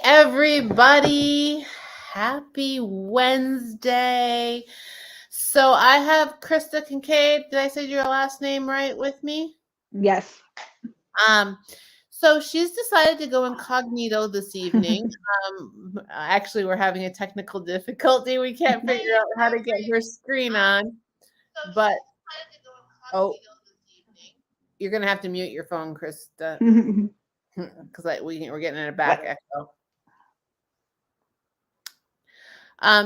everybody. Happy Wednesday. So I have Krista Kincaid. Did I say your last name right with me? Yes. Um, so she's decided to go incognito this evening. Actually, we're having a technical difficulty. We can't figure out how to get her screen on. But oh, you're gonna have to mute your phone, Krista, because we're getting a back What? echo.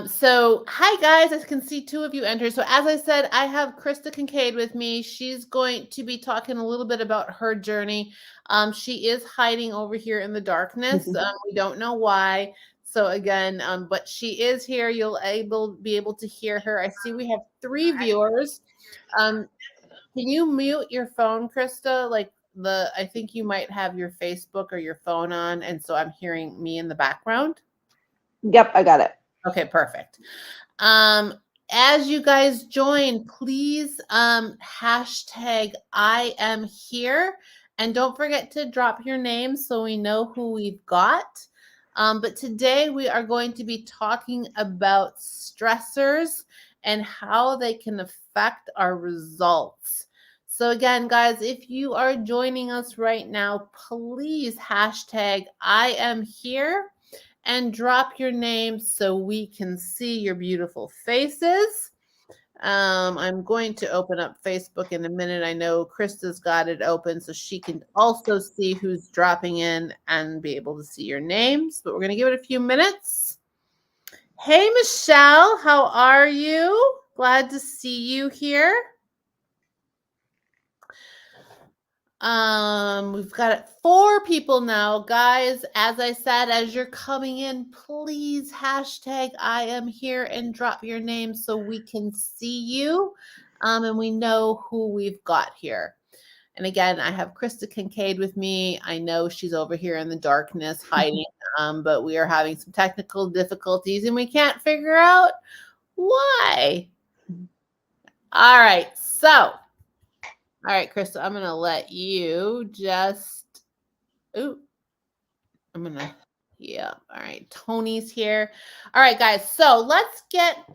So hi guys, I can see two of you enter. So as I said, I have Krista Kincaid with me. She's going to be talking a little bit about her journey. She is hiding over here in the darkness. We don't know why. So again, but she is here. You'll be able to hear her. I see we have 3 viewers. Can you mute your phone, Krista? I think you might have your Facebook or your phone on, and so I'm hearing me in the background. Yep, I got it. Okay, perfect. As you guys join, please hashtag I am here. And don't forget to drop your name so we know who we've got. But today we are going to be talking about stressors and how they can affect our results. So again, guys, if you are joining us right now, please hashtag I am here and drop your name so we can see your beautiful faces. I'm going to open up Facebook in a minute. I know Krista's got it open so she can also see who's dropping in and be able to see your names, but we're going to give it a few minutes. Hey, Michelle, how are you? Glad to see you here. We've got 4 people now, guys. As I said, as you're coming in, please hashtag I am here and drop your name so we can see you, and we know who we've got here. And again, I have Krista Kincaid with me. I know she's over here in the darkness hiding, but we are having some technical difficulties and we can't figure out why. All right, so. All right, Krista, I'm going to let you just, ooh, yeah. All right, Tony's here. All right, guys, so let's get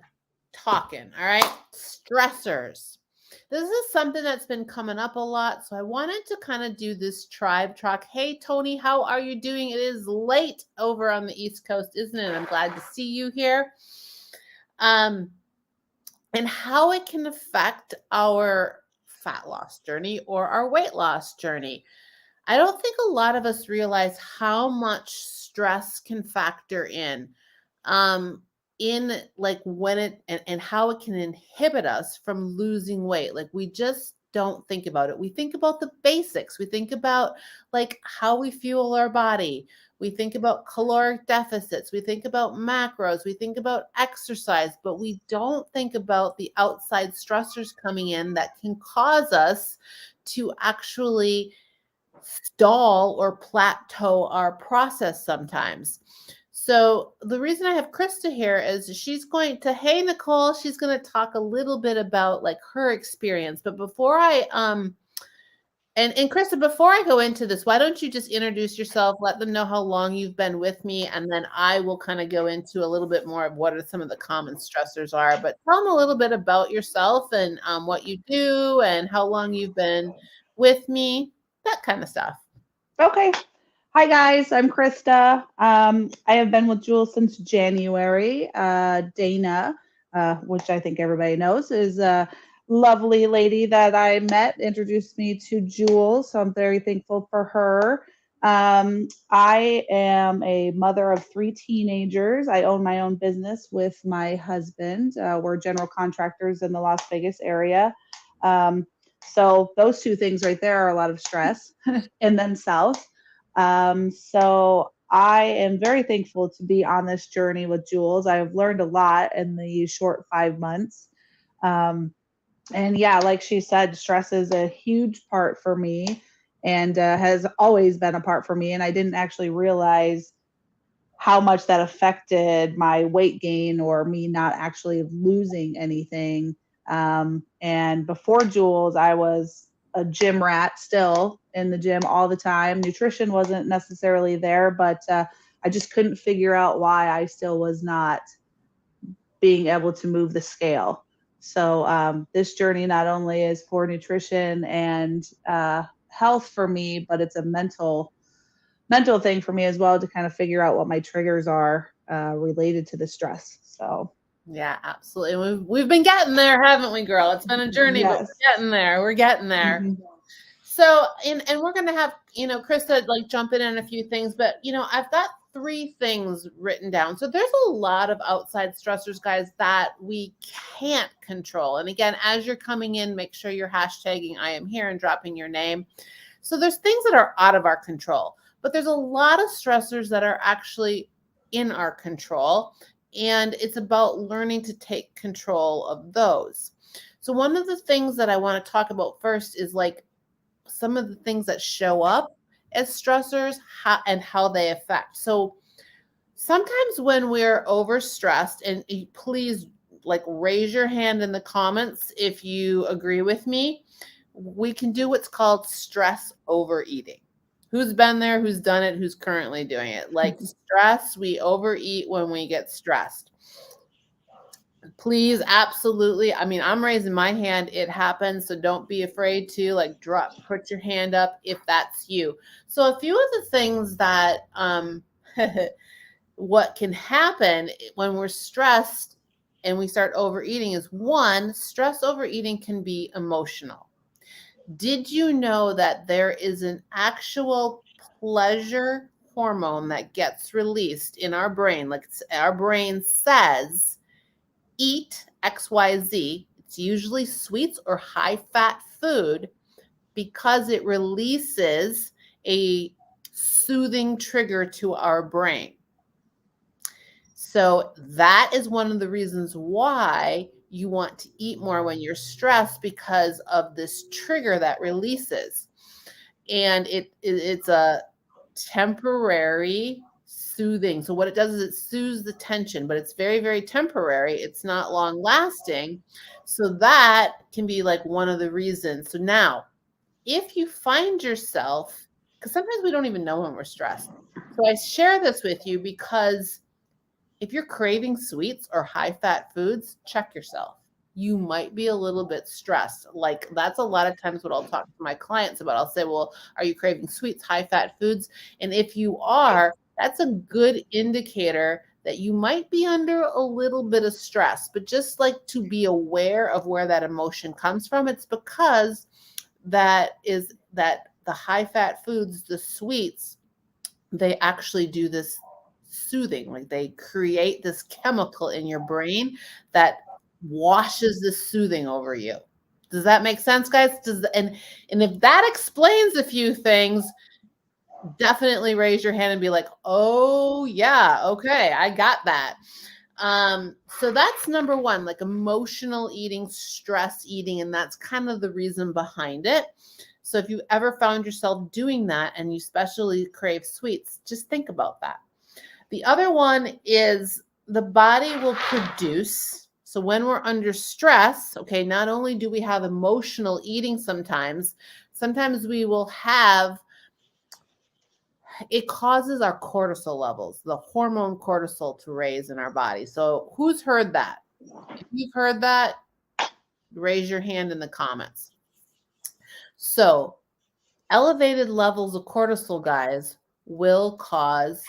talking. All right, stressors. This is something that's been coming up a lot, so I wanted to kind of do this tribe talk. Hey, Tony, how are you doing? It is late over on the East Coast, isn't it? I'm glad to see you here. And how it can affect our fat loss journey or our weight loss journey. I don't think a lot of us realize how much stress can factor in like when it and how it can inhibit us from losing weight. Like we just don't think about it. We think about the basics. We think about like how we fuel our body. We think about caloric deficits. We think about macros. We think about exercise, but we don't think about the outside stressors coming in that can cause us to actually stall or plateau our process sometimes. So the reason I have Krista here is she's going to, hey Nicole, she's going to talk a little bit about like her experience. But before I and Krista, before I go into this, why don't you just introduce yourself, let them know how long you've been with me, and then I will kind of go into a little bit more of what are some of the common stressors are. But tell them a little bit about yourself and what you do and how long you've been with me, that kind of stuff. Okay. Hi, guys. I'm Krista. I have been with Jules since January. Dana, which I think everybody knows, is a lovely lady that I met, introduced me to Jules. So I'm very thankful for her. I am a mother of 3 teenagers. I own my own business with my husband. We're general contractors in the Las Vegas area. So those 2 things right there are a lot of stress in themselves. So I am very thankful to be on this journey with Jules. I've learned a lot in the short 5 months. And yeah, like she said, stress is a huge part for me and has always been a part for me. And I didn't actually realize how much that affected my weight gain or me not actually losing anything. And before Jules, I was a gym rat, still in the gym all the time. Nutrition wasn't necessarily there, but I just couldn't figure out why I still was not being able to move the scale. So this journey not only is for nutrition and health for me, but it's a mental thing for me as well to kind of figure out what my triggers are related to the stress. So Yeah, absolutely. We've been getting there, haven't we, girl? It's been a journey, but yes. we're getting there. We're getting there. Mm-hmm. So, and we're going to have, Krista, like jump in a few things, but, I've got 3 things written down. So there's a lot of outside stressors, guys, that we can't control. And again, as you're coming in, make sure you're hashtagging I am here and dropping your name. So there's things that are out of our control, but there's a lot of stressors that are actually in our control. And it's about learning to take control of those. So one of the things that I want to talk about first is like some of the things that show up as stressors and how they affect. So sometimes when we're overstressed, and please like raise your hand in the comments if you agree with me, we can do what's called stress overeating. Who's been there, who's done it, who's currently doing it? Like stress, we overeat when we get stressed. Please, absolutely. I mean, I'm raising my hand. It happens. So don't be afraid to like put your hand up if that's you. So a few of the things that what can happen when we're stressed and we start overeating is, one, stress overeating can be emotional. Did you know that there is an actual pleasure hormone that gets released in our brain? Like our brain says, eat XYZ. It's usually sweets or high fat food because it releases a soothing trigger to our brain. So that is one of the reasons why you want to eat more when you're stressed, because of this trigger that releases. And it's a temporary soothing. So what it does is it soothes the tension, but it's very, very temporary. It's not long lasting. So that can be like one of the reasons. So now, if you find yourself, because sometimes we don't even know when we're stressed. So I share this with you because if you're craving sweets or high fat foods, check yourself. You might be a little bit stressed. Like that's a lot of times what I'll talk to my clients about. I'll say, well, are you craving sweets, high fat foods? And if you are, that's a good indicator that you might be under a little bit of stress. But just like to be aware of where that emotion comes from, it's because that the high fat foods, the sweets, they actually do this soothing. Like they create this chemical in your brain that washes this soothing over you. Does that make sense, guys? And if that explains a few things, definitely raise your hand and be like, oh yeah, okay, I got that. So that's number one, like emotional eating, stress eating, and that's kind of the reason behind it. So if you ever found yourself doing that and you especially crave sweets, just think about that. The other one is the body will produce. So when we're under stress, okay, not only do we have emotional eating sometimes we will have, it causes our cortisol levels, the hormone cortisol, to raise in our body. So who's heard that? If you've heard that, raise your hand in the comments. So elevated levels of cortisol, guys, will cause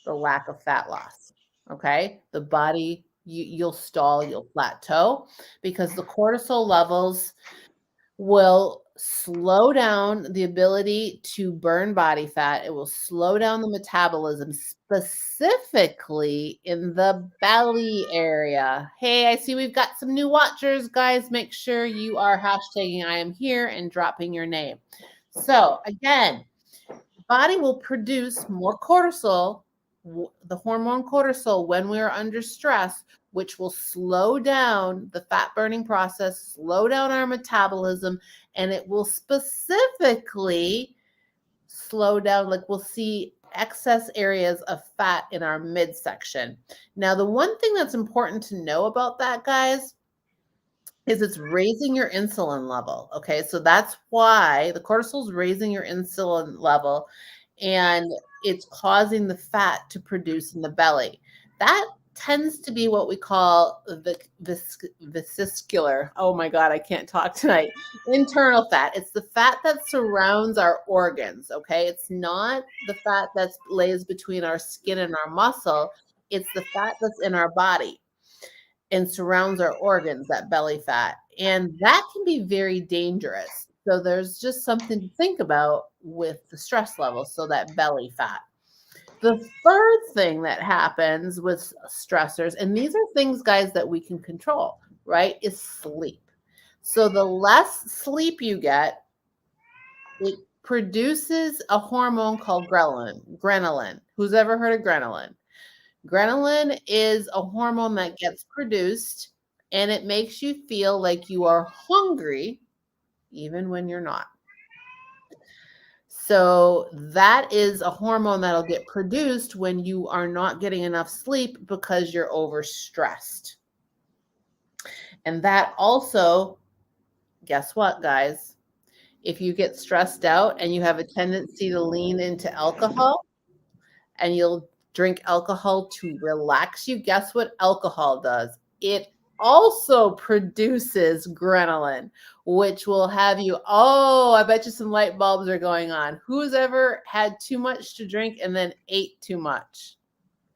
the lack of fat loss. Okay. The body, you'll stall, you'll plateau because the cortisol levels will slow down the ability to burn body fat. It will slow down the metabolism, specifically in the belly area. Hey, I see we've got some new watchers, guys. Make sure you are hashtagging I am here and dropping your name. So again, body will produce more cortisol, the hormone cortisol, when we are under stress, which will slow down the fat burning process, slow down our metabolism, and it will specifically slow down, like we'll see excess areas of fat in our midsection. Now, the one thing that's important to know about that, guys, is it's raising your insulin level. Okay, so that's why the cortisol is raising your insulin level. And it's causing the fat to produce in the belly. That tends to be what we call the vesicular. Oh my God, I can't talk tonight. Internal fat. It's the fat that surrounds our organs, okay? It's not the fat that lays between our skin and our muscle. It's the fat that's in our body and surrounds our organs, that belly fat. And that can be very dangerous. So there's just something to think about with the stress level. So that belly fat. The third thing that happens with stressors, and these are things, guys, that we can control, right, is sleep. So the less sleep you get, it produces a hormone called ghrelin. Who's ever heard of ghrelin? Ghrelin is a hormone that gets produced and it makes you feel like you are hungry even when you're not. So that is a hormone that'll get produced when you are not getting enough sleep because you're overstressed. And that also, guess what, guys? If you get stressed out and you have a tendency to lean into alcohol and you'll drink alcohol to relax you, guess what alcohol does? It also produces ghrelin, which will have you, oh, I bet you some light bulbs are going on. Who's ever had too much to drink and then ate too much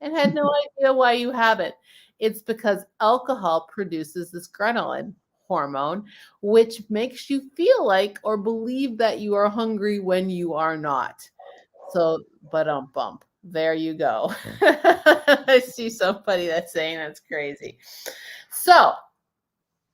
and had no idea why you haven't? It's because alcohol produces this ghrelin hormone, which makes you feel like or believe that you are hungry when you are not. So, bump. There you go. I see somebody that's saying that's crazy. So,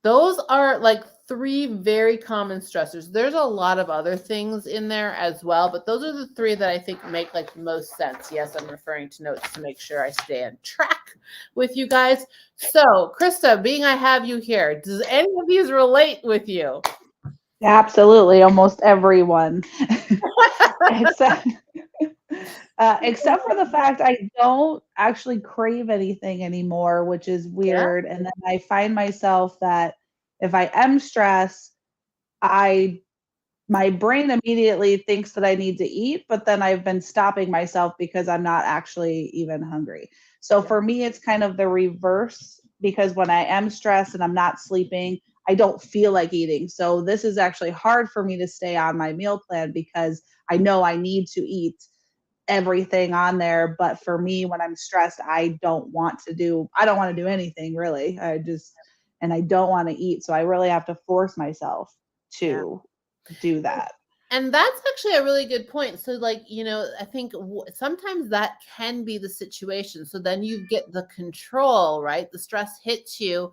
those are like 3 very common stressors. There's a lot of other things in there as well, but those are the 3 that I think make like the most sense. Yes, I'm referring to notes to make sure I stay on track with you guys. So, Krista, being I have you here, does any of these relate with you? Absolutely, almost everyone. except, except for the fact I don't actually crave anything anymore, which is Yeah. weird. And then I find myself that if I am stressed, I my brain immediately thinks that I need to eat, but then I've been stopping myself because I'm not actually even hungry. So Yeah. for me, it's kind of the reverse because when I am stressed and I'm not sleeping, I don't feel like eating. So this is actually hard for me to stay on my meal plan because I know I need to eat everything on there. But for me, when I'm stressed, I don't want to do anything really. And I don't want to eat. So I really have to force myself Yeah. to do that. And that's actually a really good point. So, like, I think sometimes that can be the situation. So then you get the control, right? The stress hits you,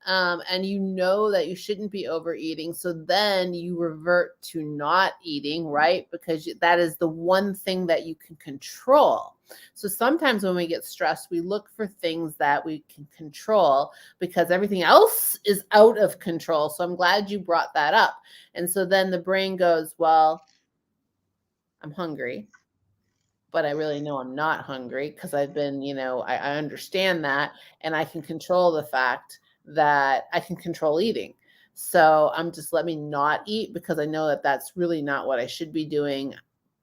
and you know that you shouldn't be overeating. So then you revert to not eating, right? Because that is the one thing that you can control. So sometimes when we get stressed, we look for things that we can control because everything else is out of control. So I'm glad you brought that up. And so then the brain goes, well, I'm hungry, but I really know I'm not hungry because I've been, I understand that. And I can control the fact that I can control eating. So I'm just let me not eat because I know that that's really not what I should be doing.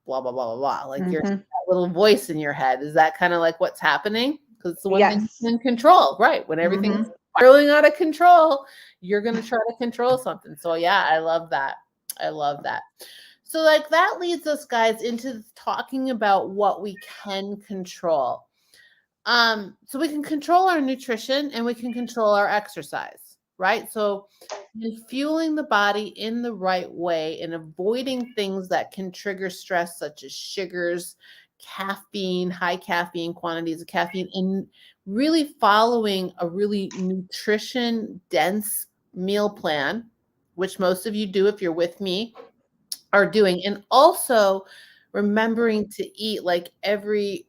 Blah, blah, blah, blah, blah. Like Mm-hmm. that little voice in your head. Is that kind of like what's happening? Because it's the one thing Yes. you can control, right? When everything's Mm-hmm. spiraling out of control, you're going to try to control something. So yeah, I love that. I love that. So, like, that leads us, guys, into talking about what we can control. So we can control our nutrition and we can control our exercise, right? So fueling the body in the right way and avoiding things that can trigger stress, such as sugars, caffeine, high caffeine quantities of caffeine, and really following a really nutrition dense meal plan, which most of you do if you're with me are doing. And also remembering to eat like every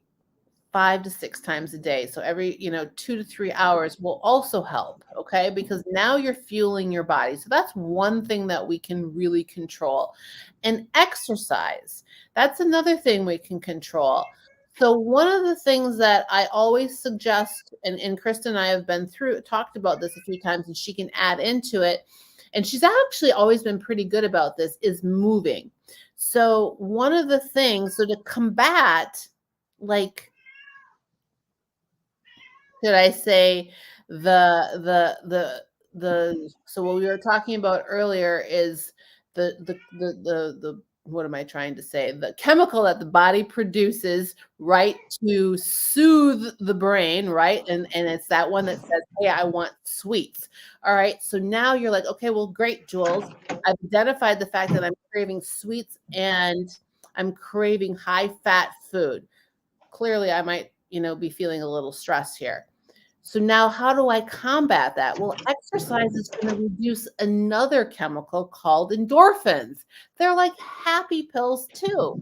5 to 6 times a day. So every, 2 to 3 hours will also help. Okay. Because now you're fueling your body. So that's one thing that we can really control. And exercise, that's another thing we can control. So one of the things that I always suggest, and Krista and I have talked about this a few times, and she can add into it. And she's actually always been pretty good about this, is moving. So one of the things, so to combat like, should I say, so what we were talking about earlier is the what am I trying to say? The chemical that the body produces, right, to soothe the brain, right? And it's that one that says, "Hey, I want sweets." All right. So now you're like, "Okay, well, great, Jules. I've identified the fact that I'm craving sweets and I'm craving high fat food. Clearly, I might, be feeling a little stress here. So now how do I combat that? Well, exercise is going to reduce another chemical called endorphins. They're like happy pills too.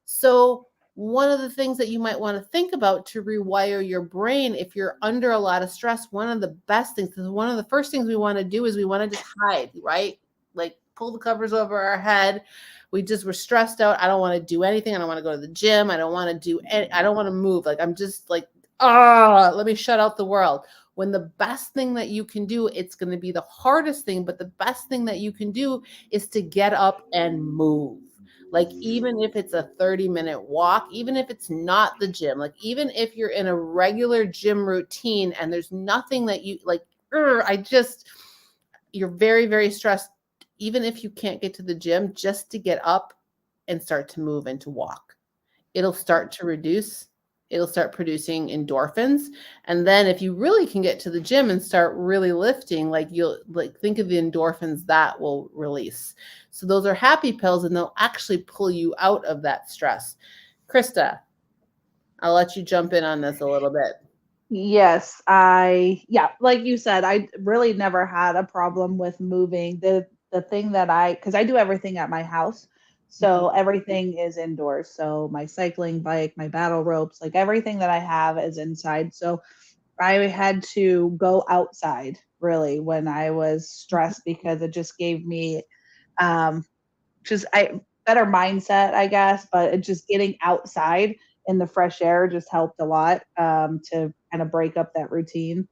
So one of the things that you might want to think about to rewire your brain if you're under a lot of stress, one of the best things, because one of the first things we want to do is we want to just hide, right? Like pull the covers over our head. We're stressed out. I don't want to do anything. I don't want to go to the gym. I don't want to I don't want to move. Like I'm just like, let me shut out the world. When the best thing that you can do, it's going to be the hardest thing, but the best thing that you can do is to get up and move. Like, even if it's a 30-minute walk, even if it's not the gym, like, even if you're in a regular gym routine and there's nothing that you like, you're very, very stressed. Even if you can't get to the gym, just to get up and start to move and to walk, it'll start to reduce. It'll start producing endorphins. And then if you really can get to the gym and start really lifting, like you'll like think of the endorphins that will release. So those are happy pills and they'll actually pull you out of that stress. Krista, I'll let you jump in on this a little bit. Yes, yeah, like you said, I really never had a problem with moving. The thing that cuz I do everything at my house. Mhm. So everything is indoors. So my cycling bike, my battle ropes, like everything that I have is inside. So I had to go outside really when I was stressed because it just gave me um just I better mindset, I guess, but it just getting outside in the fresh air just helped a lot to kind of break up that routine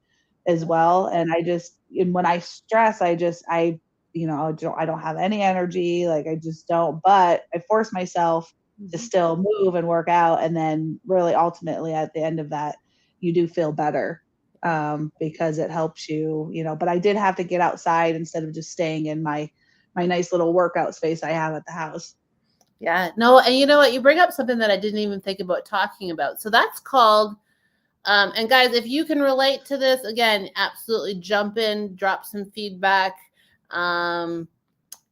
as well. And and when I stress, I don't have any energy, like I just don't. But I force myself to Mhm. still move and work out, and then really ultimately at the end of that, you do feel better because it helps you, you know. But I did have to get outside instead of just staying in my nice little workout space I have at the house. Yeah. No, and you know what? You bring up something that I didn't even think about talking about. So that's called, and guys, if you can relate to this, again, absolutely jump in, drop some feedback. Um,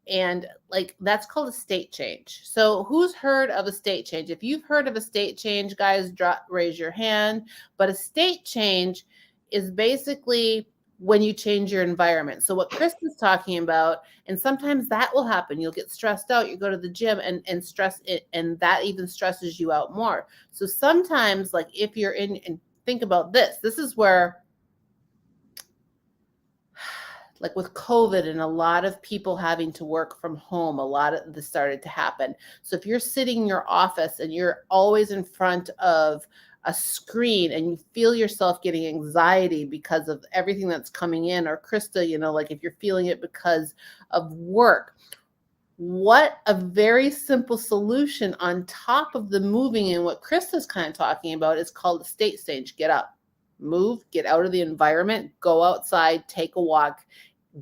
and like that's called a state change. So who's heard of a state change? If you've heard of a state change, guys, raise your hand. But a state change is basically when you change your environment. So what Chris is talking about, and sometimes that will happen. You'll get stressed out. You go to the gym and stress it, and that even stresses you out more. So sometimes, like if you're in, and think about this, this is where, like with COVID and a lot of people having to work from home, a lot of this started to happen. So if you're sitting in your office and you're always in front of a screen and you feel yourself getting anxiety because of everything that's coming in, or Krista, like if you're feeling it because of work, what a very simple solution on top of the moving and what Krista's kind of talking about is called a state change. Get up, move, get out of the environment, go outside, take a walk,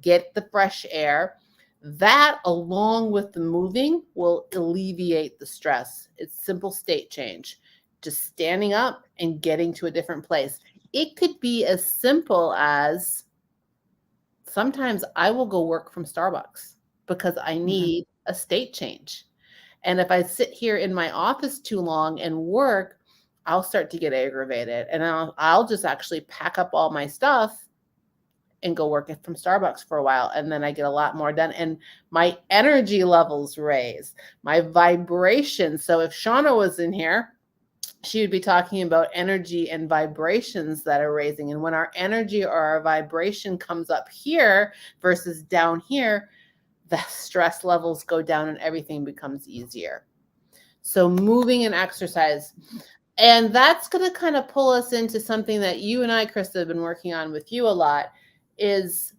get the fresh air. That, along with the moving, will alleviate the stress. It's simple state change, just standing up and getting to a different place. It could be as simple as sometimes I will go work from Starbucks because I Mhm. need a state change. And if I sit here in my office too long and work, I'll start to get aggravated and I'll just actually pack up all my stuff and go work it from Starbucks for a while. And then I get a lot more done. And my energy levels raise, my vibration. So if Shauna was in here, she would be talking about energy and vibrations that are raising. And when our energy or our vibration comes up here versus down here, the stress levels go down and everything becomes easier. So moving and exercise. And that's going to kind of pull us into something that you and I, Krista, have been working on with you a lot is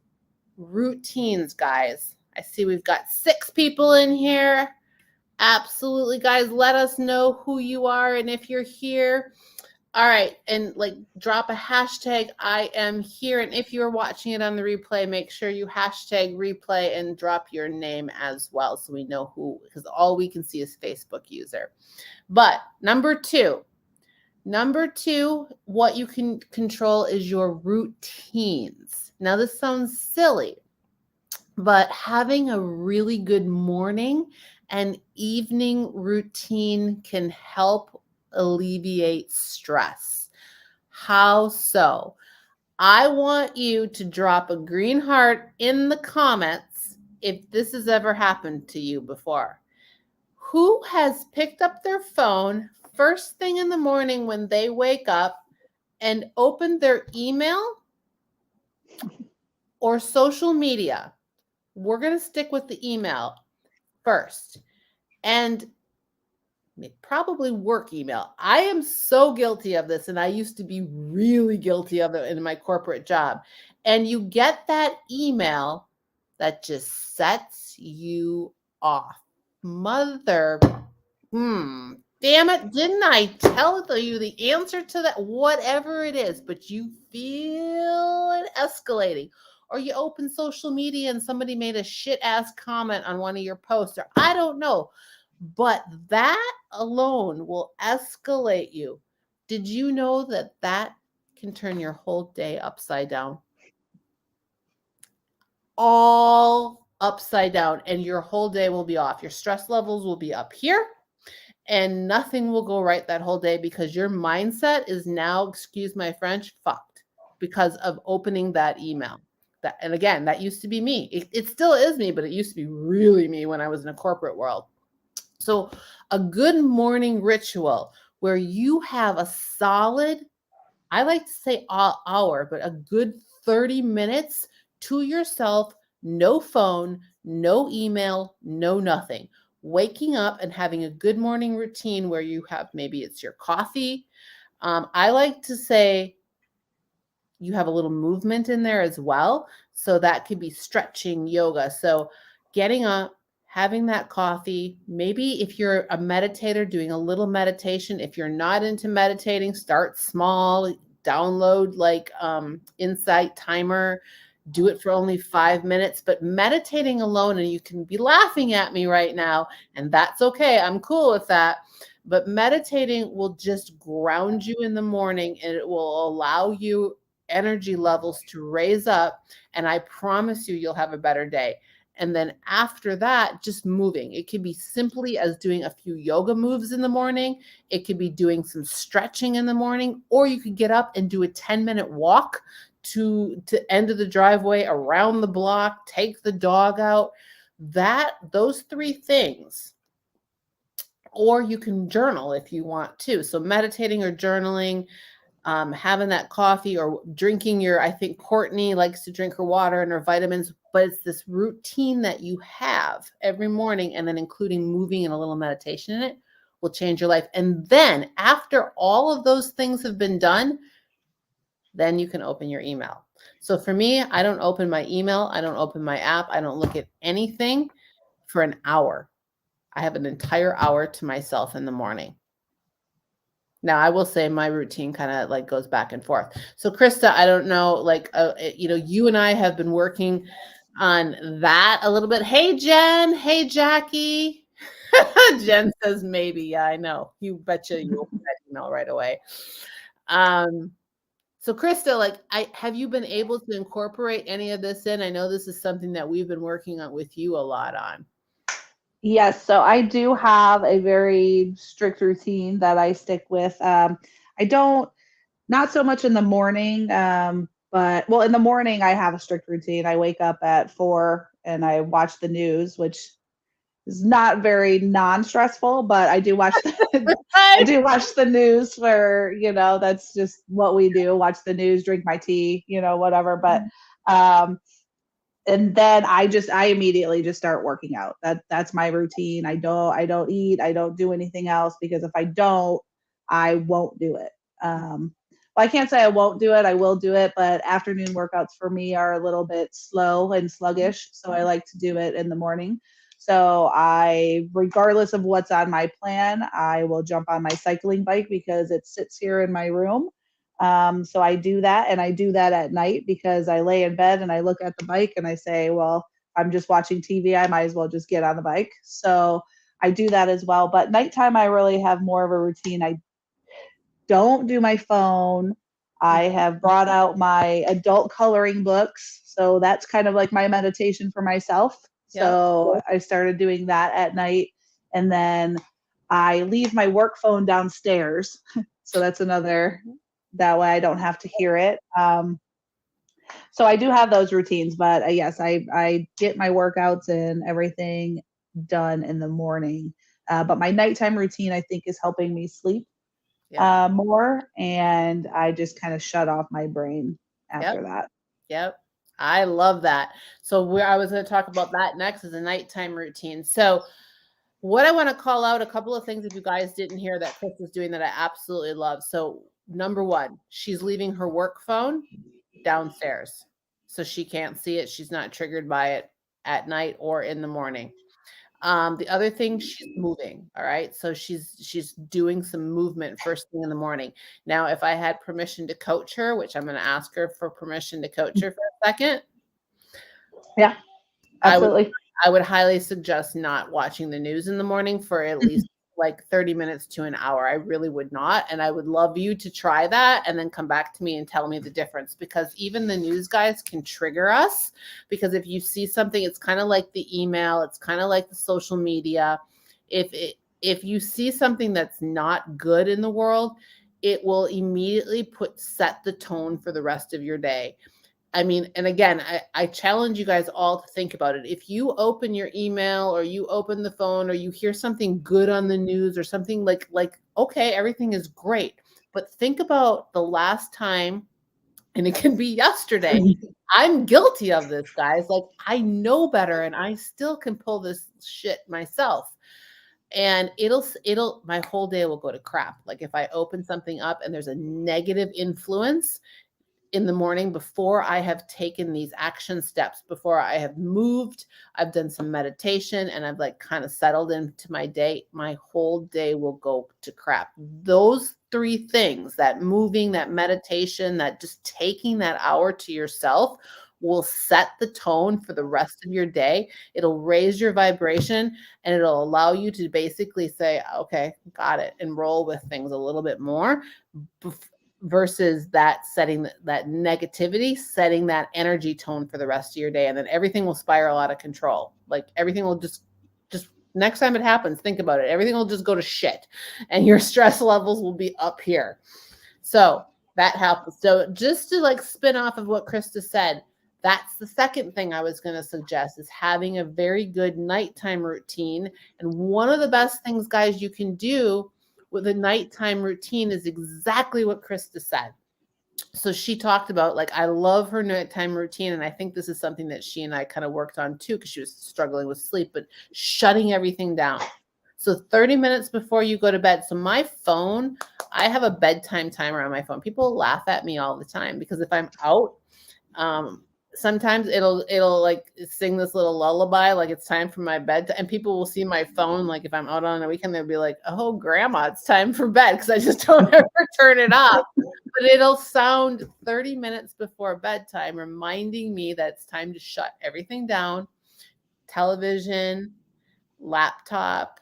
routines, guys. I see we've got 6 people in here. Absolutely, guys. Let us know who you are and if you're here. All right. And like drop a hashtag I am here. And if you're watching it on the replay, make sure you hashtag replay and drop your name as well so we know who, because all we can see is Facebook user. But number two, what you can control is your routines. Now, this sounds silly, but having a really good morning and evening routine can help alleviate stress. How so? I want you to drop a green heart in the comments if this has ever happened to you before. Who has picked up their phone first thing in the morning when they wake up and opened their email or social media? We're going to stick with the email first. And probably work email. I am so guilty of this, and I used to be really guilty of it in my corporate job. And you get that email that just sets you off. Mother, damn it, didn't I tell you the answer to that? Whatever it is, but you feel it escalating. Or you open social media and somebody made a shit ass comment on one of your posts, or I don't know. But that alone will escalate you. Did you know that that can turn your whole day upside down? All upside down, and your whole day will be off. Your stress levels will be up here, and nothing will go right that whole day because your mindset is now, excuse my French, fucked because of opening that email. That, and again, that used to be me. It still is me, but it used to be really me when I was in a corporate world. So, a good morning ritual where you have a solid, I like to say hour, but a good 30 minutes to yourself, no phone, no email, no nothing. Waking up and having a good morning routine where you have, maybe it's your coffee. I like to say you have a little movement in there as well. So that could be stretching, yoga. So getting up, having that coffee, maybe if you're a meditator, doing a little meditation. If you're not into meditating, start small, download like Insight Timer, do it for only 5 minutes. But meditating alone, and you can be laughing at me right now, and that's okay. I'm cool with that. But meditating will just ground you in the morning, and it will allow you energy levels to raise up, and I promise you you'll have a better day. And then after that, just moving. It could be simply as doing a few yoga moves in the morning. It could be doing some stretching in the morning, or you could get up and do a 10-minute walk to end of the driveway, around the block, take the dog out. Those three things. Or you can journal if you want to. So meditating or journaling, having that coffee or drinking your, I think Courtney likes to drink her water and her vitamins, but it's this routine that you have every morning, and then including moving and a little meditation in it will change your life. And then after all of those things have been done, then you can open your email. So for me, I don't open my email. I don't open my app. I don't look at anything for an hour. I have an entire hour to myself in the morning. Now, I will say my routine kind of like goes back and forth. So, Krista, I don't know, like, you and I have been working on that a little bit. Hey, Jen. Hey, Jackie. Jen says maybe. Yeah, I know. You betcha you open that email right away. So, Krista, like, have you been able to incorporate any of this in? I know this is something that we've been working on with you a lot on. Yes, so I do have a very strict routine that I stick with. I don't, not so much in the morning, but well, in the morning I have a strict routine. I wake up at 4 and I watch the news, which is not very non-stressful, but I do watch the I do watch the news for, that's just what we do. Watch the news, drink my tea, whatever. But and then I immediately just start working out. That's my routine. I don't eat, I don't do anything else, because if I don't, I won't do it. Well, I can't say I won't do it. I will do it, but afternoon workouts for me are a little bit slow and sluggish, so I like to do it in the morning. So regardless of what's on my plan, I will jump on my cycling bike because it sits here in my room. So I do that, and I do that at night because I lay in bed and I look at the bike and I say, well, I'm just watching TV. I might as well just get on the bike. So I do that as well. But nighttime, I really have more of a routine. I don't do my phone. I have brought out my adult coloring books. So that's kind of like my meditation for myself. Yep. So I started doing that at night. And then I leave my work phone downstairs. So that's another, that way I don't have to hear it. So I do have those routines, but yes, I get my workouts and everything done in the morning. But my nighttime routine, I think, is helping me sleep more, and I just kind of shut off my brain after that. Yep. I love that. So where I was going to talk about that next is a nighttime routine. So what I want to call out a couple of things if you guys didn't hear that Chris is doing that I absolutely love. So number one, she's leaving her work phone downstairs so she can't see it. She's not triggered by it at night or in the morning. The other thing, she's moving. All right. So she's doing some movement first thing in the morning. Now, if I had permission to coach her, which I'm going to ask her for permission to coach her for a second. Yeah, absolutely. I would highly suggest not watching the news in the morning for at least like 30 minutes to an hour. I really would not. And I would love you to try that and then come back to me and tell me the difference, because even the news guys can trigger us, because if you see something, it's kind of like the email, it's kind of like the social media. If you see something that's not good in the world, it will immediately set the tone for the rest of your day. I mean, and again, I challenge you guys all to think about it. If you open your email or you open the phone or you hear something good on the news or something like, okay, everything is great. But think about the last time, and it can be yesterday. I'm guilty of this, guys. Like, I know better and I still can pull this shit myself. And my whole day will go to crap. Like if I open something up and there's a negative influence in the morning before I have taken these action steps, before I have moved, I've done some meditation and I've like kind of settled into my day, my whole day will go to crap. Those three things, that moving, that meditation, that just taking that hour to yourself, will set the tone for the rest of your day. It'll raise your vibration and it'll allow you to basically say, okay, got it, and roll with things a little bit more versus that setting that negativity, setting that energy tone for the rest of your day. And then everything will spiral out of control. Like everything will just next time it happens, think about it. Everything will just go to shit and your stress levels will be up here. So that helps. So just to like spin off of what Krista said, that's the second thing I was going to suggest, is having a very good nighttime routine. And one of the best things, guys, you can do with a nighttime routine is exactly what Krista said. So she talked about, like, I love her nighttime routine. And I think this is something that she and I kind of worked on too, because she was struggling with sleep, but shutting everything down. So 30 minutes before you go to bed. So my phone, I have a bedtime timer on my phone. People laugh at me all the time because if I'm out, sometimes it'll like sing this little lullaby, like it's time for my bed. And people will see my phone, like if I'm out on a weekend, they'll be like, oh, grandma, it's time for bed, because I just don't ever turn it off. But it'll sound 30 minutes before bedtime, reminding me that it's time to shut everything down. Television, laptop,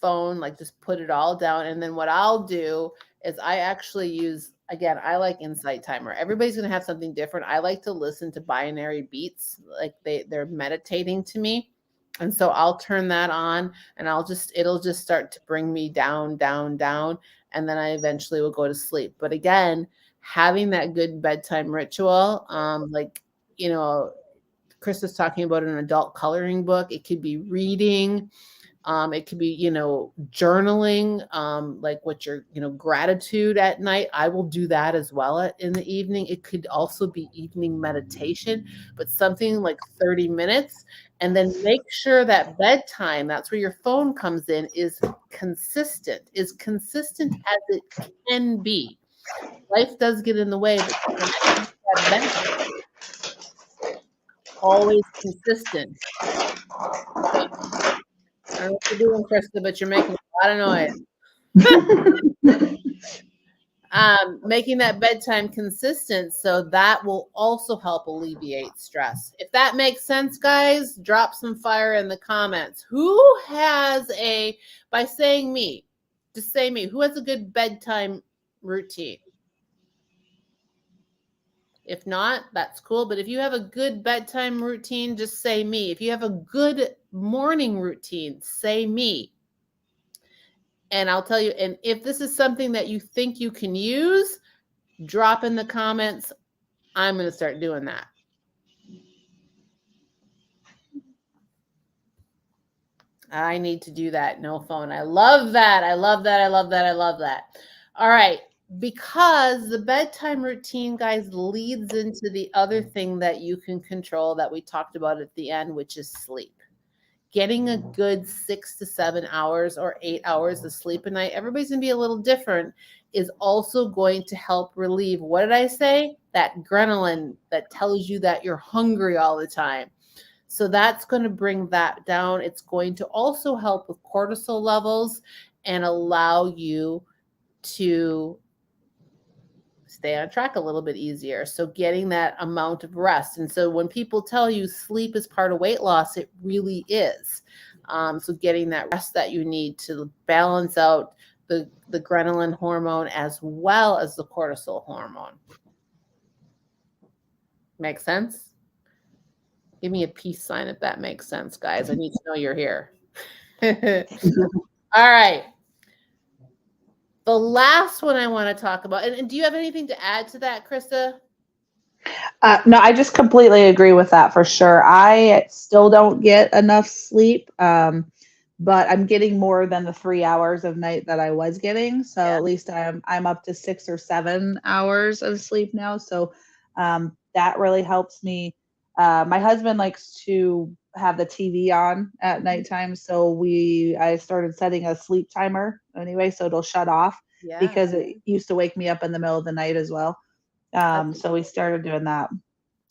phone, like just put it all down. And then what I'll do is I actually use, again, I like Insight Timer. Everybody's going to have something different. I like to listen to binary beats, like they're meditating to me. And so I'll turn that on and it'll just start to bring me down, down, down. And then I eventually will go to sleep. But again, having that good bedtime ritual, like, you know, Chris was talking about an adult coloring book. It could be reading. It could be, you know, journaling, like what your, you know, gratitude at night. I will do that as well in the evening. It could also be evening meditation, but something like 30 minutes. And then make sure that bedtime, that's where your phone comes in, is consistent as it can be. Life does get in the way, but always consistent. I don't know what you're doing, Krista, but you're making a lot of noise. Making that bedtime consistent, so that will also help alleviate stress. If that makes sense, guys, drop some fire in the comments. Who has by saying me, just say me, who has a good bedtime routine? If not, that's cool. But if you have a good bedtime routine, just say me. If you have a good morning routine, say me. And I'll tell you, and if this is something that you think you can use, drop in the comments. I'm going to start doing that. I need to do that. No phone. I love that. I love that. I love that. I love that. All right. Because the bedtime routine, guys, leads into the other thing that you can control that we talked about at the end, which is sleep. Getting a good 6 to 7 hours or 8 hours of sleep a night, everybody's going to be a little different, is also going to help relieve, what did I say? That adrenaline that tells you that you're hungry all the time. So that's going to bring that down. It's going to also help with cortisol levels and allow you to stay on track a little bit easier. So getting that amount of rest. And so when people tell you sleep is part of weight loss, it really is. So getting that rest that you need to balance out the ghrelin hormone as well as the cortisol hormone. Make sense? Give me a peace sign if that makes sense, guys. I need to know you're here. All right. The last one I want to talk about, and do you have anything to add to that, Krista? No, I just completely agree with that for sure. I still don't get enough sleep, but I'm getting more than the 3 hours of night that I was getting. So Yeah. at least I'm up to 6 or 7 hours of sleep now. So that really helps me. My husband likes to have the TV on at nighttime, so I started setting a sleep timer anyway, so it'll shut off because it used to wake me up in the middle of the night as well. So we started doing that.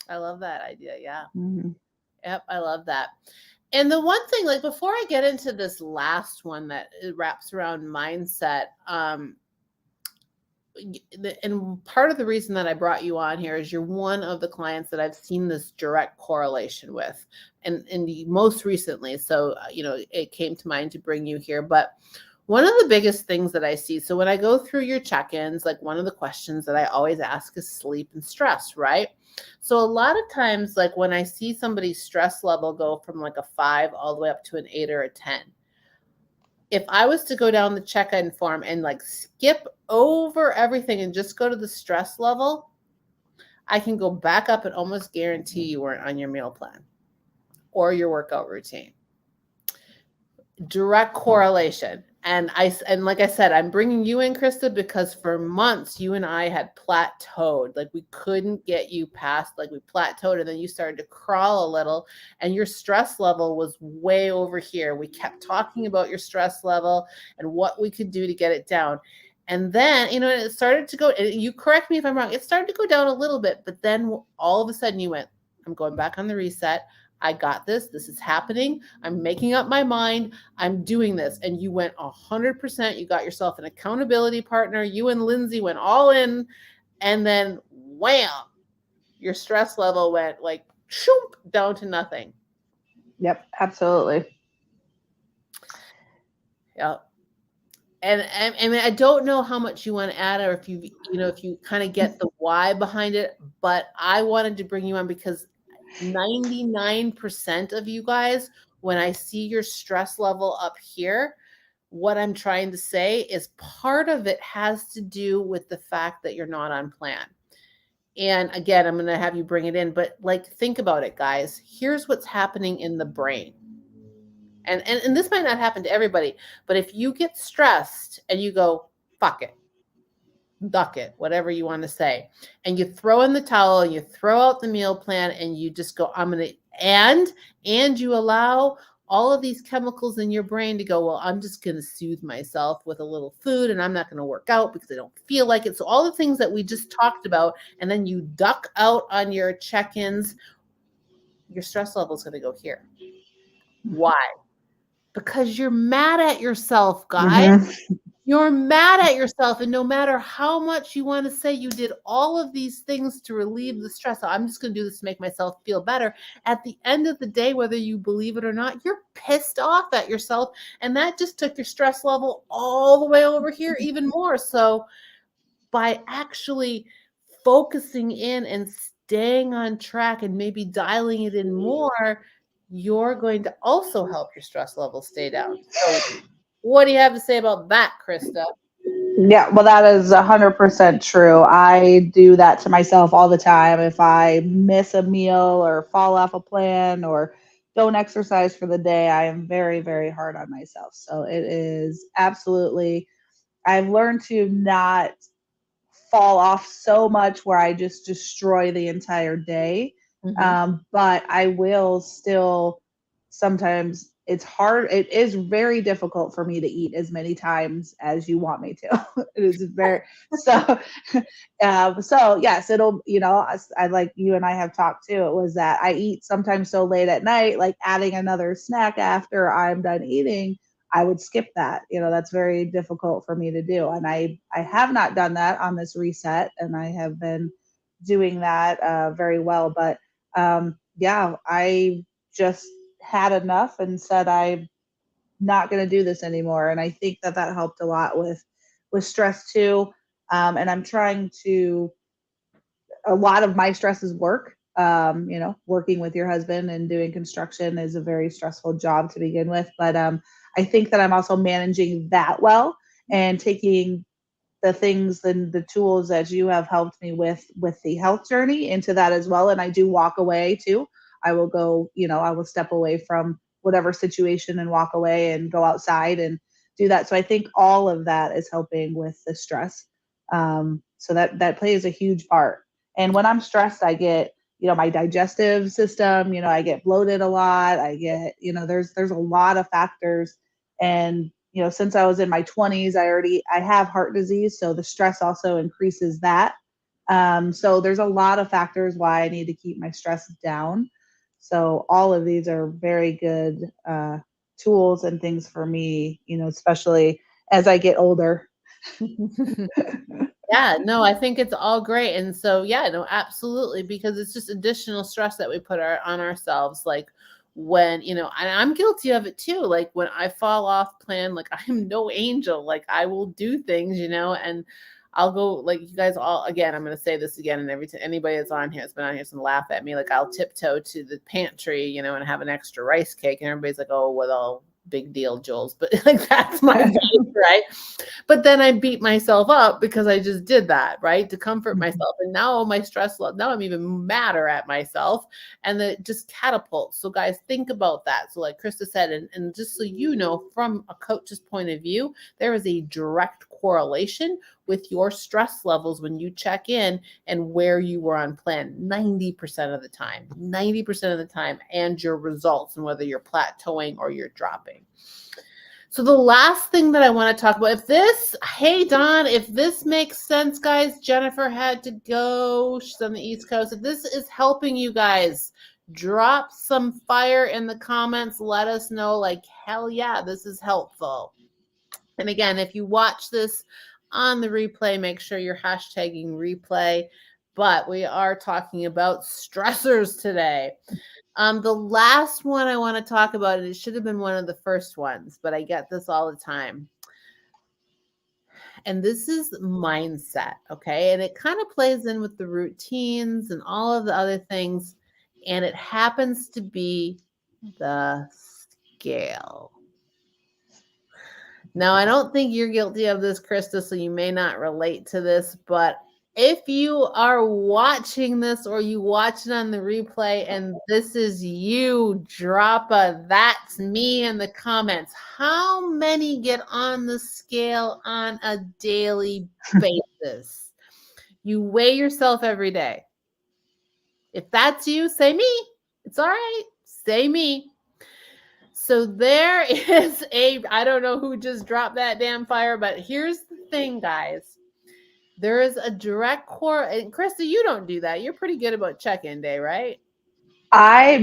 I love that idea. Yeah. Mm-hmm. Yep. I love that. And the one thing, like before I get into this last one that wraps around mindset, and part of the reason that I brought you on here is you're one of the clients that I've seen this direct correlation with, and most recently. So, it came to mind to bring you here. But one of the biggest things that I see, so when I go through your check-ins, like one of the questions that I always ask is sleep and stress, right? So a lot of times, like when I see somebody's stress level go from like a 5 all the way up to an 8 or a 10, if I was to go down the check-in form and like skip over everything and just go to the stress level, I can go back up and almost guarantee you weren't on your meal plan or your workout routine. Direct correlation. And like I said, I'm bringing you in, Krista, because for months you and I had plateaued. Like we couldn't get you past, like we plateaued, and then you started to crawl a little, and your stress level was way over here. We kept talking about your stress level and what we could do to get it down. And then, it started to go, and you correct me if I'm wrong, it started to go down a little bit, but then all of a sudden you went, I'm going back on the reset. I got this. This is happening. I'm making up my mind. I'm doing this. And you went 100%. You got yourself an accountability partner. You and Lindsay went all in. And then wham, your stress level went like shoop, down to nothing. Yep, absolutely. Yep. And I don't know how much you want to add, or if you kind of get the why behind it, but I wanted to bring you on because 99% of you guys, when I see your stress level up here, what I'm trying to say is part of it has to do with the fact that you're not on plan. And again, I'm going to have you bring it in, but like, think about it, guys. Here's what's happening in the brain. And this might not happen to everybody, but if you get stressed and you go, fuck it, duck it, whatever you want to say, and you throw in the towel and you throw out the meal plan and you just go, I'm going to, and you allow all of these chemicals in your brain to go, well, I'm just going to soothe myself with a little food and I'm not going to work out because I don't feel like it. So all the things that we just talked about, and then you duck out on your check-ins, your stress level is going to go here. Why? because you're mad at yourself, guys. Mhm. You're mad at yourself, and no matter how much you want to say you did all of these things to relieve the stress, I'm just going to do this to make myself feel better. At the end of the day, whether you believe it or not, you're pissed off at yourself, and that just took your stress level all the way over here even more. So, by actually focusing in and staying on track and maybe dialing it in more, you're going to also help your stress level stay down. So, what do you have to say about that, Krista? Yeah, well, that is 100% true. I do that to myself all the time. If I miss a meal or fall off a plan or don't exercise for the day, I am very, very hard on myself. So it is absolutely, I've learned to not fall off so much where I just destroy the entire day. Mhm. But I will still sometimes it's hard. It is very difficult for me to eat as many times as you want me to. It is very so. So yes, it'll I like you and I have talked too. It was that I eat sometimes so late at night, like adding another snack after I'm done eating I would skip that. That's very difficult for me to do. And I have not done that on this reset, and I have been doing that very well. But yeah, I just had enough and said I'm not going to do this anymore. And I think that that helped a lot with stress too. And I'm trying to a lot of my stress is work. Working with your husband and doing construction is a very stressful job to begin with. But I think that I'm also managing that well and taking the things and the tools that you have helped me with the health journey into that as well. And I do walk away too. I will go, I will step away from whatever situation and walk away and go outside and do that. So I think all of that is helping with the stress. So that plays a huge part. And when I'm stressed, I get, my digestive system, I get bloated a lot. I get, there's a lot of factors. And since I was in my 20s, I have heart disease, so the stress also increases that. So there's a lot of factors why I need to keep my stress down. So all of these are very good tools and things for me, especially as I get older. Yeah, no, I think it's all great. And so, yeah, no, absolutely, because it's just additional stress that we put on ourselves. Like when, and I'm guilty of it too. Like when I fall off plan, like I'm no angel. Like I will do things, and I'll go, like you guys all, again, I'm going to say this again. And every time anybody that's on here has been on here is going to laugh at me. Like I'll tiptoe to the pantry, and have an extra rice cake. And everybody's like, oh, well, big deal, Jules. But like that's my face, right? But then I beat myself up because I just did that, right? To comfort myself. And now my stress level, now I'm even madder at myself. And then it just catapults. So guys, think about that. So like Krista said, and just so you know, from a coach's point of view, there is a direct correlation with your stress levels when you check in and where you were on plan 90% of the time, 90% of the time, and your results and whether you're plateauing or you're dropping. So the last thing that I want to talk about, hey Don, if this makes sense, guys, Jennifer had to go. She's on the East Coast. If this is helping you guys, drop some fire in the comments. Let us know, like, hell yeah, this is helpful. And again, if you watch this on the replay, make sure you're hashtagging replay. But we are talking about stressors today. The last one I want to talk about, and it should have been one of the first ones, but I get this all the time. And this is mindset, okay? And it kind of plays in with the routines and all of the other things. And it happens to be the scale. Now, I don't think you're guilty of this, Krista, so you may not relate to this, but if you are watching this or you watch it on the replay and this is you, drop a "that's me" in the comments. How many get on the scale on a daily basis? You weigh yourself every day. If that's you, say me. It's all right. Say me. So there is I don't know who just dropped that damn fire, but here's the thing, guys. There is a direct core, and Krista, you don't do that. You're pretty good about check-in day, right?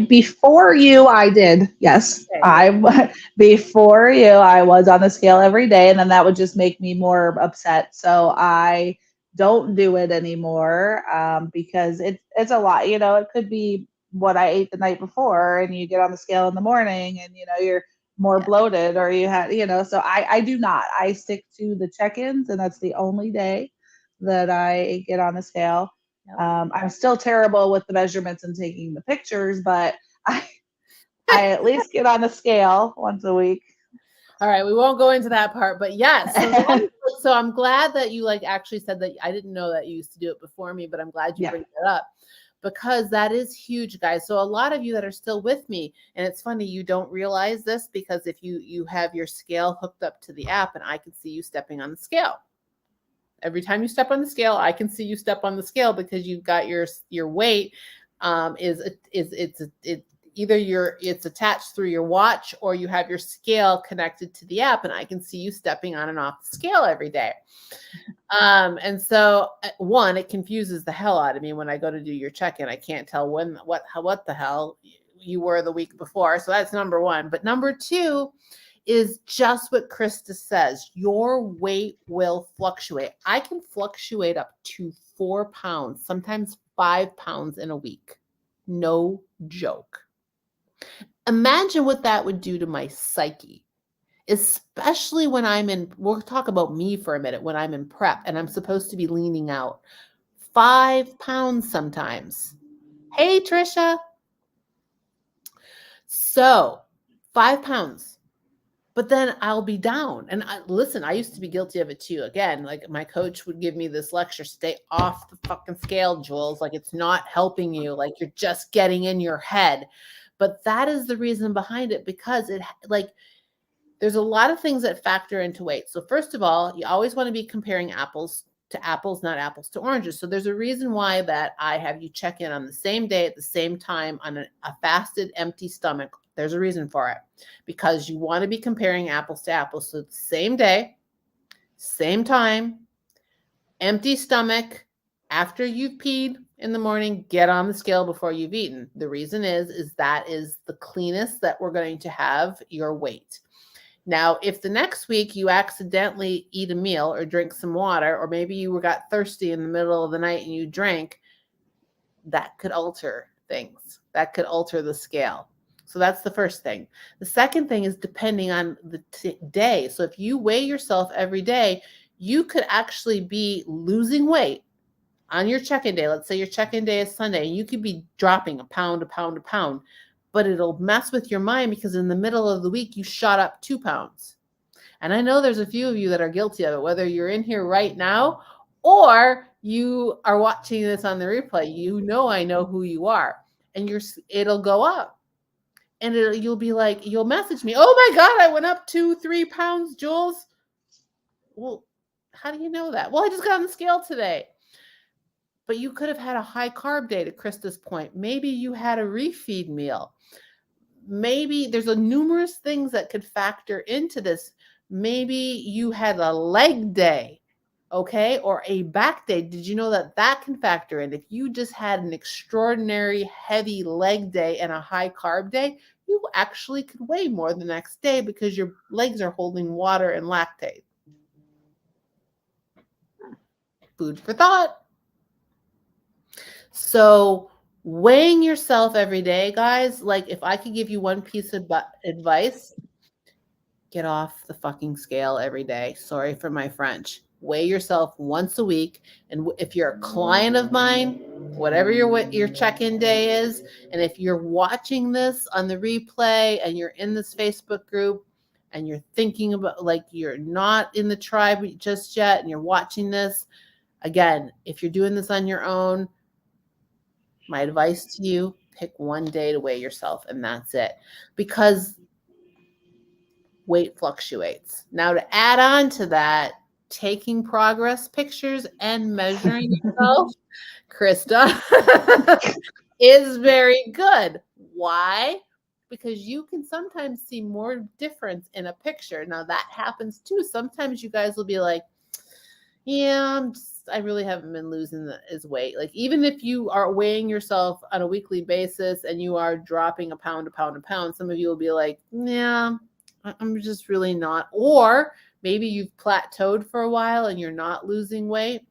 Before you, I did. Yes. Okay, yeah. Before you, I was on the scale every day, and then that would just make me more upset. So I don't do it anymore because it's a lot. It could be what I ate the night before, and you get on the scale in the morning, and you're more Yeah. bloated, or you had, So I do not. I stick to the check-ins, and that's the only day that I get on the scale. Yep. I'm still terrible with the measurements and taking the pictures, but I, I at least get on the scale once a week. All right, we won't go into that part, but yes. So I'm glad that you actually said that. I didn't know that you used to do it before me, but I'm glad you Yeah. bring that up because that is huge, guys. So a lot of you that are still with me, and it's funny you don't realize this because if you have your scale hooked up to the app, and I can see you stepping on the scale. Every time you step on the scale, I can see you step on the scale because you've got your weight it's either it's attached through your watch or you have your scale connected to the app, and I can see you stepping on and off the scale every day. And so one, it confuses the hell out of me when I go to do your check-in. I can't tell what the hell you were the week before. So that's number one. But number two is just what Krista says. Your weight will fluctuate. I can fluctuate up to 4 pounds, sometimes 5 pounds in a week. No joke. Imagine what that would do to my psyche, especially when we'll talk about me for a minute, when I'm in prep and I'm supposed to be leaning out. 5 pounds sometimes. Hey, Trisha. So 5 pounds. But then I'll be down. And listen, I used to be guilty of it too. Again, like my coach would give me this lecture, stay off the fucking scale, Jules. Like it's not helping you. Like you're just getting in your head. But that is the reason behind it because there's a lot of things that factor into weight. So first of all, you always want to be comparing apples to apples, not apples to oranges. So there's a reason why that I have you check in on the same day at the same time on a fasted, empty stomach. There's a reason for it because you want to be comparing apples to apples. So the same day, same time, empty stomach, after you've peed in the morning, get on the scale before you've eaten. The reason is that is the cleanest that we're going to have your weight. Now, if the next week you accidentally eat a meal or drink some water, or maybe you got thirsty in the middle of the night and you drank, that could alter things. That could alter the scale. So that's the first thing. The second thing is depending on the day. So if you weigh yourself every day, you could actually be losing weight on your check-in day. Let's say your check-in day is Sunday, and you could be dropping a pound, but it'll mess with your mind because in the middle of the week, you shot up 2 pounds. And I know there's a few of you that are guilty of it, whether you're in here right now or you are watching this on the replay. I know who you are, and it'll go up. And you'll be like, you'll message me, oh my God, I went up 2-3 pounds, Jules. Well, how do you know that? Well, I just got on the scale today. But you could have had a high carb day, to Krista's point. Maybe you had a refeed meal. Maybe there's numerous things that could factor into this. Maybe you had a leg day, okay, or a back day. Did you know that can factor in? If you just had an extraordinary heavy leg day and a high carb day, you actually could weigh more the next day because your legs are holding water and lactate. Food for thought. So weighing yourself every day, guys, like if I could give you one piece of advice, get off the fucking scale every day. Sorry for my French. Weigh yourself once a week. And if you're a client of mine, whatever your check-in day is, and if you're watching this on the replay and you're in this Facebook group and you're thinking about, like, you're not in the tribe just yet and you're watching this, again, if you're doing this on your own, my advice to you, pick one day to weigh yourself and that's it. Because weight fluctuates. Now, to add on to that, taking progress pictures and measuring yourself, Krista, is very good. Why? Because you can sometimes see more difference in a picture. Now, that happens too. Sometimes you guys will be like, yeah, I really haven't been losing is weight. Like even if you are weighing yourself on a weekly basis and you are dropping a pound, some of you will be like, yeah, I'm just really not. Or maybe you've plateaued for a while and you're not losing weight.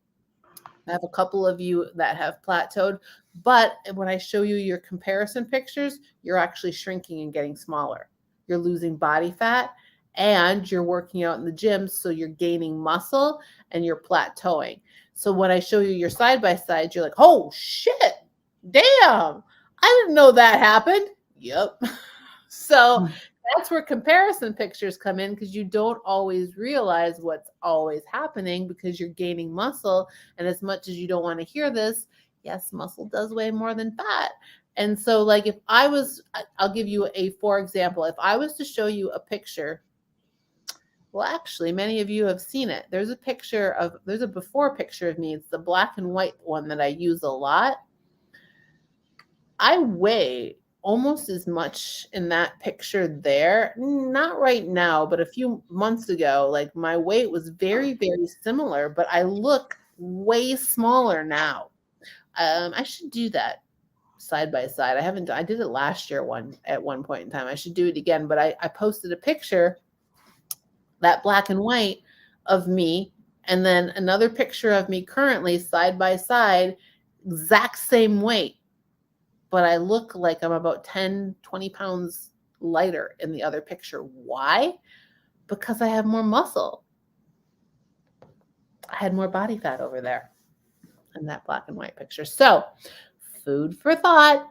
I have a couple of you that have plateaued, but when I show you your comparison pictures, you're actually shrinking and getting smaller. You're losing body fat and you're working out in the gym, so you're gaining muscle and you're plateauing. So when I show you your side by sides, you're like, oh shit, damn, I didn't know that happened. Yep. So that's where comparison pictures come in because you don't always realize what's always happening because you're gaining muscle. And as much as you don't want to hear this, yes, muscle does weigh more than fat. And so, like, if I was, I'll give you for example, if I was to show you a picture, well, actually, many of you have seen it. There's a before picture of me. It's the black and white one that I use a lot. I weigh almost as much in that picture there. Not right now, but a few months ago, like my weight was very, very similar, but I look way smaller now. I should do that side by side. I did it last year at one point in time. I should do it again, but I posted a picture, that black and white of me, and then another picture of me currently side by side, exact same weight, but I look like I'm about 10, 20 pounds lighter in the other picture. Why? Because I have more muscle. I had more body fat over there in that black and white picture. So, food for thought.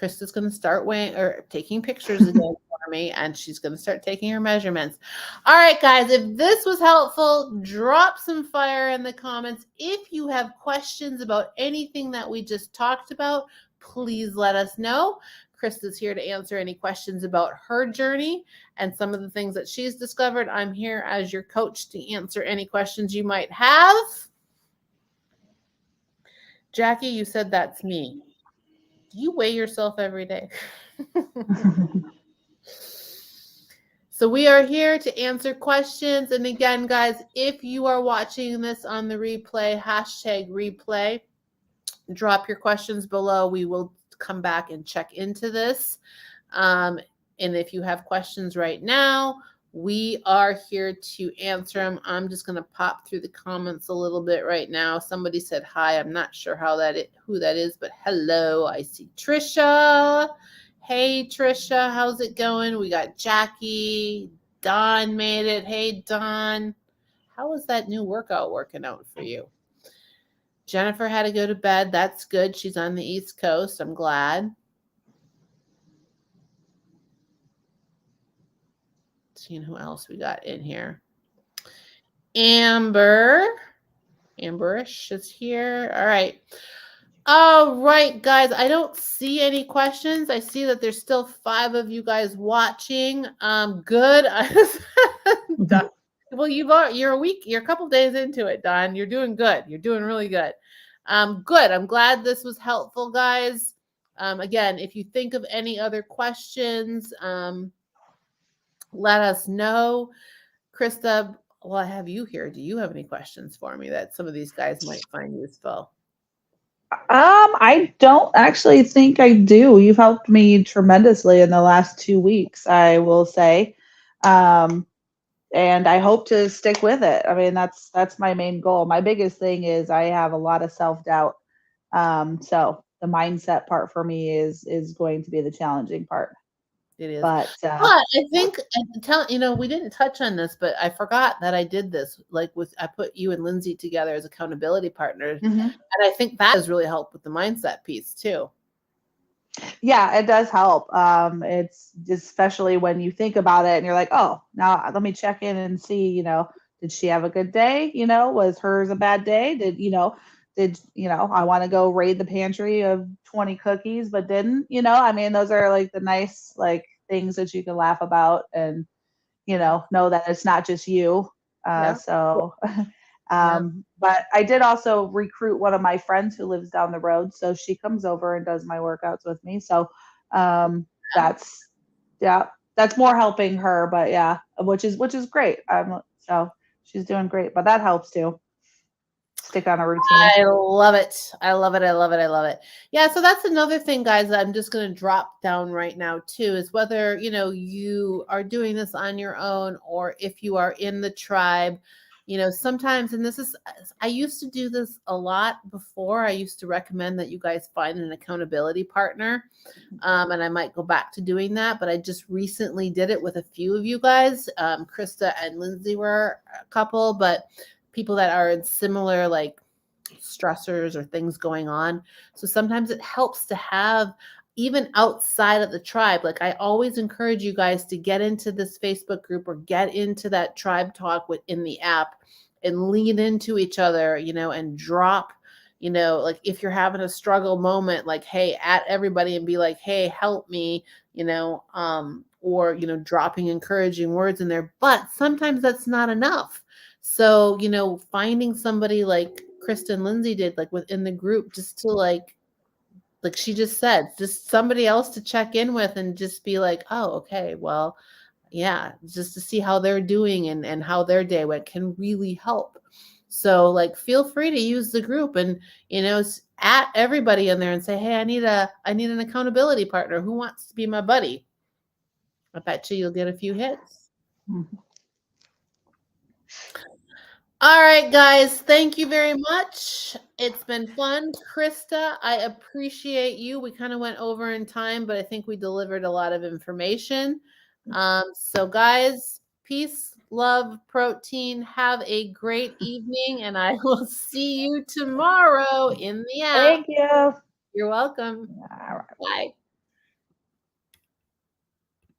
Krista's going to start weighing or taking pictures again for me, and she's going to start taking her measurements. All right, guys, if this was helpful, drop some fire in the comments. If you have questions about anything that we just talked about, please let us know. Krista's here to answer any questions about her journey and some of the things that she's discovered. I'm here as your coach to answer any questions you might have. Jackie, you said that's me. Do you weigh yourself every day? So we are here to answer questions. And again, guys, if you are watching this on the replay, #replay, drop your questions below. We will come back and check into this. And if you have questions right now, we are here to answer them. I'm just going to pop through the comments a little bit right now. Somebody said hi. I'm not sure who that is, but hello. I see Trisha. Hey, Trisha, how's it going? We got Jackie. Don made it. Hey, Don. How is that new workout working out for you? Jennifer had to go to bed. That's good. She's on the East Coast. I'm glad. Seeing who else we got in here. Amberish is here. All right. All right, guys. I don't see any questions. I see that there's still 5 of you guys watching. Good. Well, you're a couple days into it, Don. You're doing good. You're doing really good. Good. I'm glad this was helpful, guys. Again, if you think of any other questions, let us know. Krista, well, I have you here. Do you have any questions for me that some of these guys might find useful? I don't actually think I do. You've helped me tremendously in the last 2 weeks, I will say. And I hope to stick with it. I mean, that's my main goal. My biggest thing is I have a lot of self-doubt. So the mindset part for me is going to be the challenging part. It is. But I think we didn't touch on this, but I forgot that I did this. I put you and Lindsay together as accountability partners, and I think that has really helped with the mindset piece too. Yeah, it does help. It's especially when you think about it and you're like, oh, now let me check in and see, did she have a good day? Was hers a bad day? I want to go raid the pantry of 20 cookies, but didn't, I mean, those are like the nice, like things that you can laugh about and, know that it's not just you. So, but I did also recruit one of my friends who lives down the road. So she comes over and does my workouts with me. So, that's more helping her, but yeah, which is great. So she's doing great, but that helps too. stick on a routine. I love it. I love it. I love it. I love it. Yeah, so that's another thing, guys, that I'm just going to drop down right now too, is whether, you are doing this on your own or if you are in the tribe, sometimes, and this is, I used to do this a lot before. I used to recommend that you guys find an accountability partner. And I might go back to doing that, but I just recently did it with a few of you guys. Krista and Lindsay were a couple, but people that are in similar, like, stressors or things going on. So sometimes it helps to have, even outside of the tribe. Like, I always encourage you guys to get into this Facebook group or get into that tribe talk within the app and lean into each other, and drop, like, if you're having a struggle moment, like, hey, at everybody and be like, hey, help me, or, dropping encouraging words in there. But sometimes that's not enough. So, finding somebody like Kristen Lindsay did, like, within the group, just to, like she just said, just somebody else to check in with and just be like, oh, okay, well, yeah, just to see how they're doing and how their day went can really help. So, like, feel free to use the group and, at everybody in there and say, hey, I need an accountability partner. Who wants to be my buddy? I bet you'll get a few hits. Mhm. All right, guys. Thank you very much. It's been fun. Krista, I appreciate you. We kind of went over in time, but I think we delivered a lot of information. So, guys, peace, love, protein. Have a great evening, and I will see you tomorrow in the app. Thank you. You're welcome. All right. Bye.